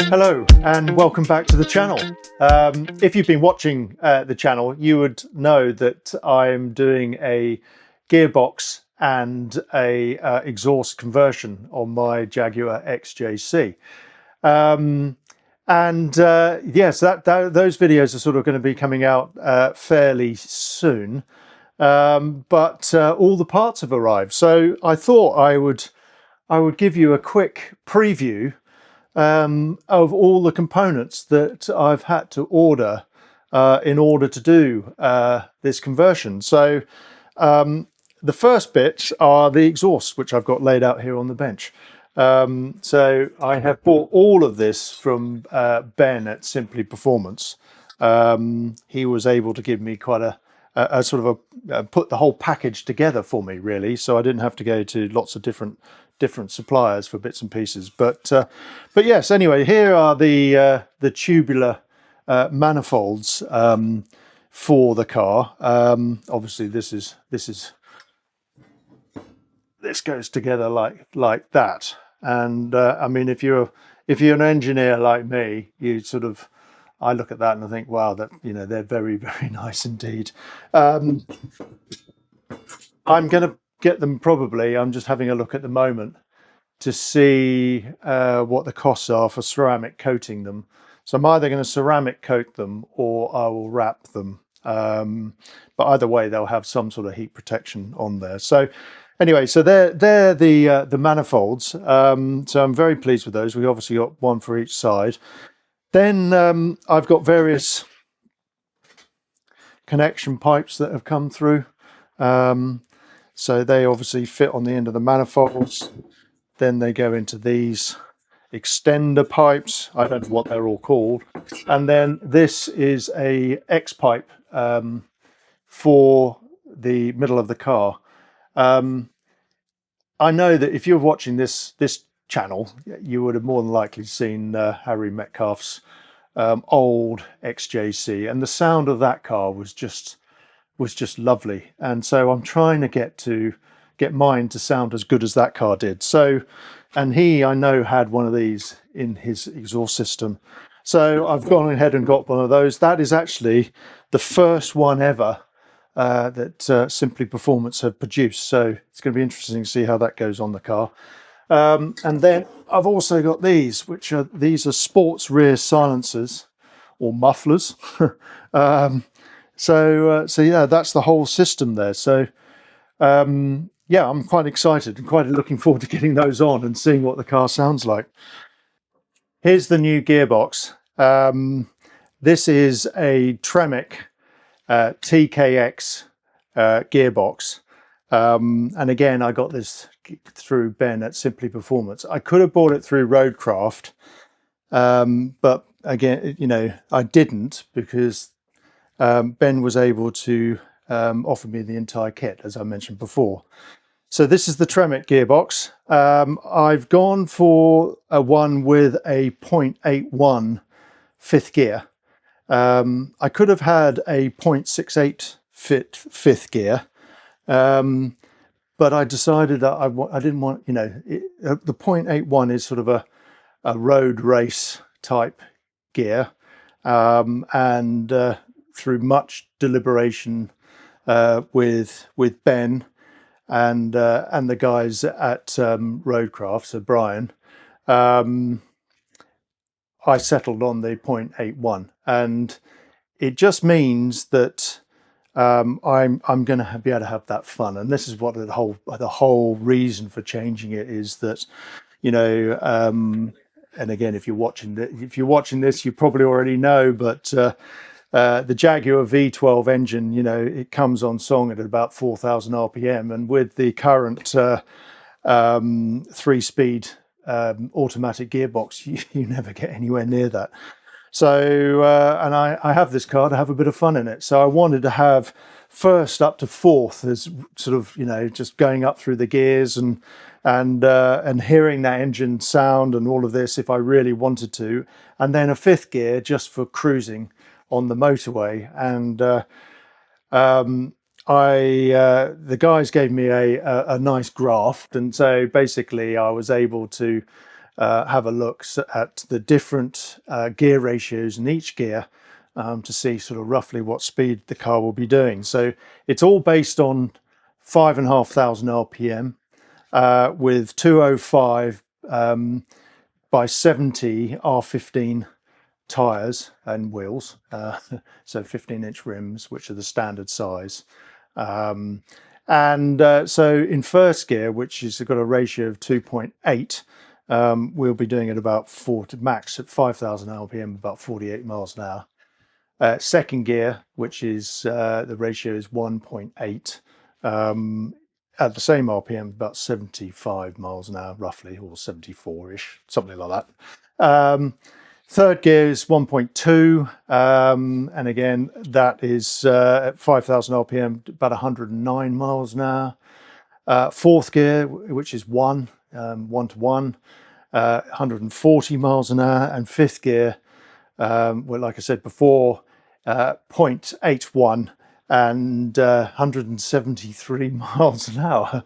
Hello and welcome back to the channel. If you've been watching the channel, you would know that I'm doing a gearbox and a exhaust conversion on my Jaguar XJC. Yes, those videos are sort of going to be coming out fairly soon, but all the parts have arrived. So I thought I would give you a quick preview of all the components that I've had to order in order to do this conversion. So the first bits are the exhausts, which I've got laid out here on the bench. So I have bought all of this from Ben at Simply Performance. He was able to give me quite a sort of put the whole package together for me, really, so I didn't have to go to lots of different suppliers for bits and pieces. But yes, anyway, here are the tubular manifolds for the car. Obviously this goes together like that, and I mean, if you're an engineer like me, you sort of, I look at that and I think, wow, that, you know, they're very, very nice indeed. I'm going to get them probably, I'm just having a look at the moment to see what the costs are for ceramic coating them. So I'm either going to ceramic coat them or I will wrap them. But either way, they'll have some sort of heat protection on there. So anyway, so they're the manifolds. So I'm very pleased with those. We obviously got one for each side. Then I've got various connection pipes that have come through. So they obviously fit on the end of the manifolds. Then they go into these extender pipes. I don't know what they're all called. And then this is a X pipe for the middle of the car. I know that if you're watching this channel, you would have more than likely seen Harry Metcalf's old XJC, and the sound of that car was just lovely. And so I'm trying to get mine to sound as good as that car did. So, and he, I know, had one of these in his exhaust system. So I've gone ahead and got one of those. That is actually the first one ever that Simply Performance have produced. So it's going to be interesting to see how that goes on the car. And then I've also got these, which are sports rear silencers or mufflers. So yeah, that's the whole system there. So yeah, I'm quite excited and quite looking forward to getting those on and seeing what the car sounds like. Here's the new gearbox. This is a Tremec TKX gearbox. And again, I got this through Ben at Simply Performance. I could have bought it through Roadcraft, but again, you know, I didn't, because Ben was able to offer me the entire kit, as I mentioned before. So this is the Tremec gearbox. I've gone for a one with a 0.81 fifth gear. I could have had a 0.68 fifth gear, but I decided that I didn't want, you know, the 0.81 is sort of a road race type gear, and through much deliberation with Ben and the guys at Roadcraft, so Brian, I settled on the 0.81, and it just means that I'm going to be able to have that fun. And this is what the whole reason for changing it is, that, you know, and again, if you're watching this, you probably already know, but the Jaguar V12 engine, you know, it comes on song at about 4,000 RPM, and with the current 3-speed automatic gearbox, you never get anywhere near that. So and I have this car to have a bit of fun in it, so I wanted to have first up to fourth as sort of, you know, just going up through the gears and hearing that engine sound and all of this if I really wanted to, and then a fifth gear just for cruising on the motorway. And the guys gave me a nice graph, and so basically I was able to have a look at the different gear ratios in each gear to see sort of roughly what speed the car will be doing. So it's all based on 5,500 RPM with 205 by 70 R15 tyres and wheels, so 15-inch rims, which are the standard size. So in first gear, which has got a ratio of 2.8, we'll be doing it about 40 max at 5,000 RPM, about 48 miles an hour. Second gear, which is the ratio is 1.8, at the same RPM, about 75 miles an hour, roughly, or 74-ish, something like that. Third gear is 1.2, and again, that is at 5,000 RPM, about 109 miles an hour. Fourth gear, which is 1 to 1, 140 miles an hour. And fifth gear, well, like I said before, 0.81 and 173 miles an hour.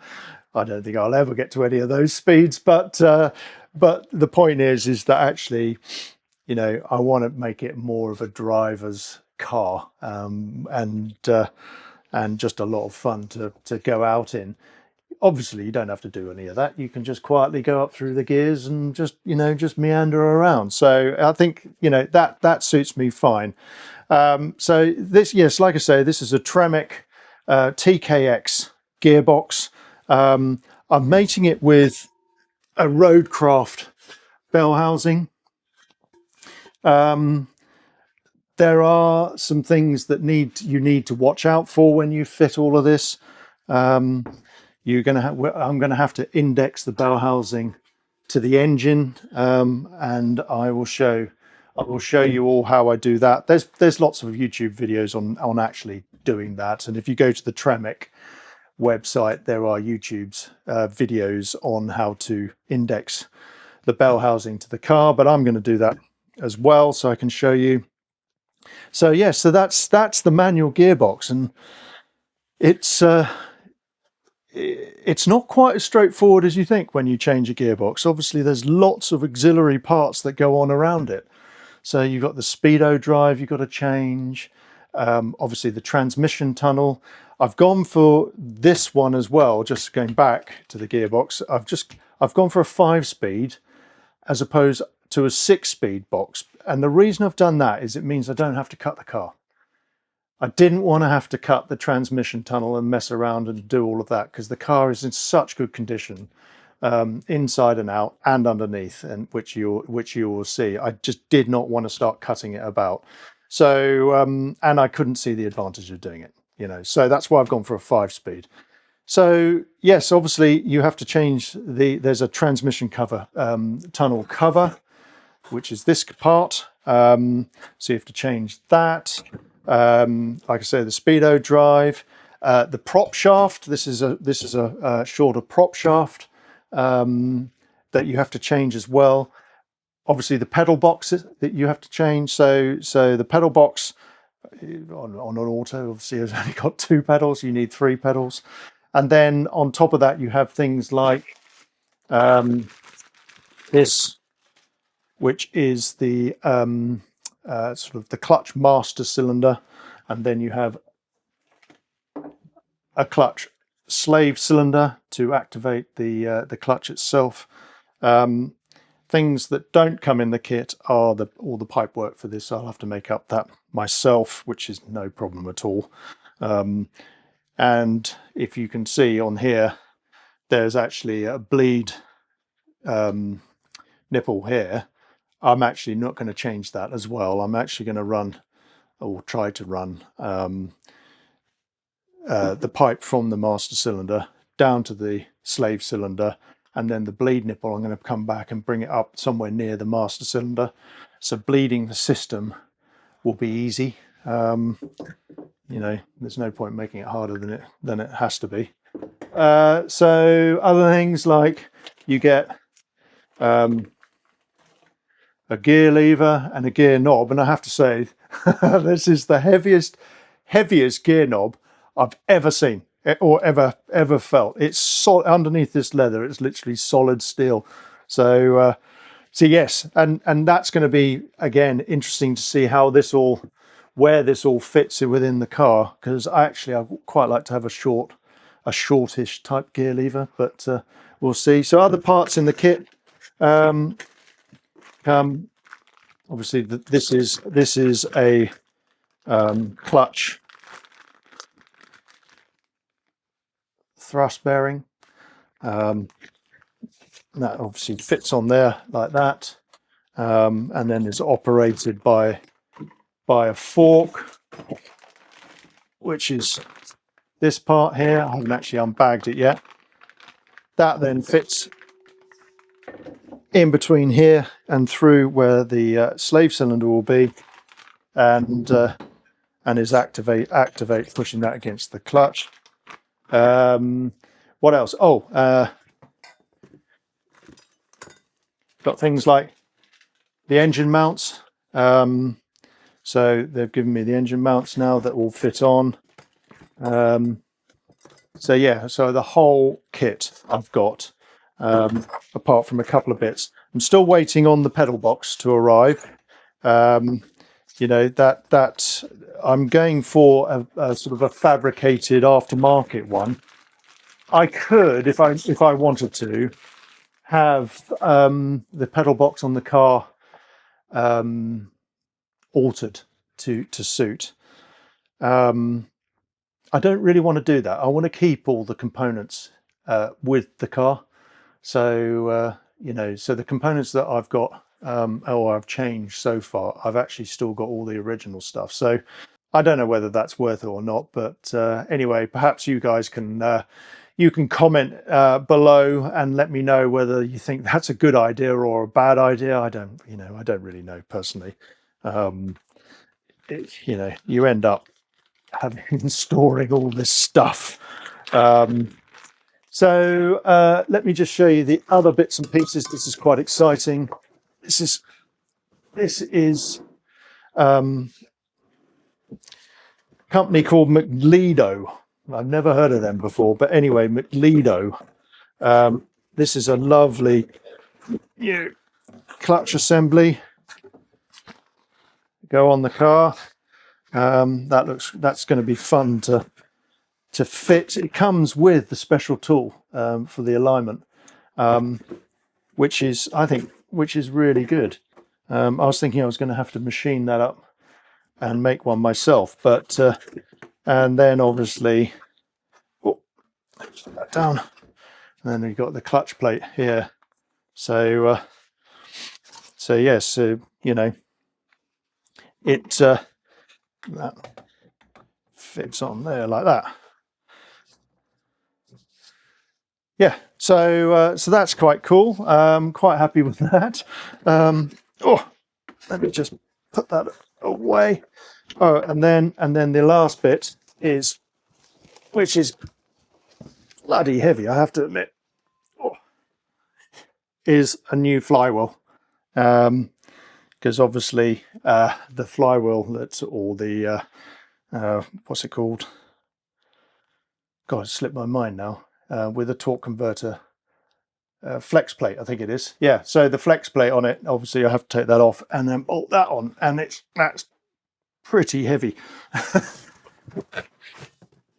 I don't think I'll ever get to any of those speeds, but the point is that actually, you know, I want to make it more of a driver's car, and just a lot of fun to go out in. Obviously, you don't have to do any of that. You can just quietly go up through the gears and just, you know, just meander around. So I think, you know, that suits me fine. So this, yes, like I say, this is a Tremec TKX gearbox. I'm mating it with a Roadcraft bell housing. There are some things that you need to watch out for when you fit all of this. I'm going to have to index the bell housing to the engine, and I will show you all how I do that. There's lots of YouTube videos on actually doing that, and if you go to the Tremec website, there are YouTube's videos on how to index the bell housing to the car, but I'm going to do that as well so I can show you. So yeah, so that's the manual gearbox, and it's not quite as straightforward as you think when you change a gearbox. Obviously there's lots of auxiliary parts that go on around it. So you've got the speedo drive you've got to change, obviously the transmission tunnel. I've gone for this one as well, just going back to the gearbox. I've gone for a 5-speed as opposed to a 6-speed box, and the reason I've done that is it means I don't have to cut the car. I didn't want to have to cut the transmission tunnel and mess around and do all of that, because the car is in such good condition, inside and out and underneath, and which you will see. I just did not want to start cutting it about. So and I couldn't see the advantage of doing it, you know. So that's why I've gone for a 5-speed. So yes, obviously you have to change there's a transmission cover, tunnel cover, which is this part. So you have to change that. Like I say, the speedo drive, the prop shaft. This is a shorter prop shaft that you have to change as well. Obviously, the pedal boxes that you have to change. So the pedal box on an auto obviously has only got 2 pedals. You need 3 pedals, and then on top of that, you have things like this, which is the sort of the clutch master cylinder, and then you have a clutch slave cylinder to activate the clutch itself. Things that don't come in the kit are all the pipe work for this. I'll have to make up that myself, which is no problem at all. And if you can see on here, there's actually a bleed nipple here. I'm actually not going to change that as well. I'm actually going to run, or try to run, the pipe from the master cylinder down to the slave cylinder, and then the bleed nipple I'm going to come back and bring it up somewhere near the master cylinder. So bleeding the system will be easy. You know, there's no point making it harder than it has to be. So other things like you get a gear lever and a gear knob, and I have to say this is the heaviest gear knob I've ever seen or ever felt. It's underneath this leather, it's literally solid steel. So So yes, and that's going to be, again, interesting to see how this all, where this all fits within the car, because I quite like to have a shortish type gear lever, but we'll see. So other parts in the kit, obviously this is a clutch thrust bearing. That obviously fits on there like that, and then is operated by a fork, which is this part here. I haven't actually unbagged it yet. That then fits in between here and through where the slave cylinder will be, and is activate pushing that against the clutch. What else? Got things like the engine mounts. So they've given me the engine mounts now that will fit on. So yeah, so the whole kit I've got, apart from a couple of bits. I'm still waiting on the pedal box to arrive. You know, that I'm going for a sort of a fabricated aftermarket one. I could, if I wanted to, have the pedal box on the car altered to suit. I don't really want to do that. I want to keep all the components with the car. So you know, so the components that I've got or I've changed so far, I've actually still got all the original stuff. So I don't know whether that's worth it or not, but anyway, perhaps you guys can comment below and let me know whether you think that's a good idea or a bad idea. I don't really know personally. You know, you end up storing all this stuff. So let me just show you the other bits and pieces. This is quite exciting. This is a company called McLedo. I've never heard of them before, but anyway, McLedo. This is a lovely clutch assembly. Go on the car. That's going to be fun to fit. It comes with the special tool for the alignment, which is really good. I was thinking I was going to have to machine that up and make one myself, but and then obviously put that down, and then we've got the clutch plate here. So yes, so you know, it that fits on there like that. Yeah, so that's quite cool. Quite happy with that. Let me just put that away. Oh, and then the last bit is, which is bloody heavy, I have to admit, is a new flywheel. Because obviously the flywheel that's all the what's it called? God, it slipped my mind now. With a torque converter, flex plate, I think it is. Yeah, so the flex plate on it, obviously I have to take that off and then bolt that on, and that's pretty heavy.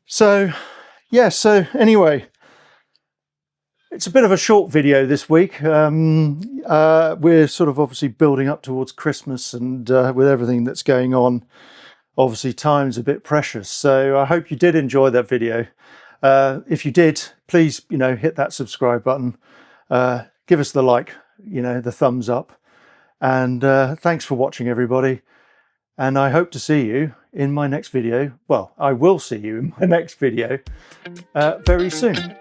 So yeah, so anyway, it's a bit of a short video this week. We're sort of obviously building up towards Christmas, and with everything that's going on, obviously time's a bit precious. So I hope you did enjoy that video. If you did, please, you know, hit that subscribe button, give us the like, you know, the thumbs up, and thanks for watching, everybody. And I hope to see you in my next video. Well, I will see you in my next video very soon.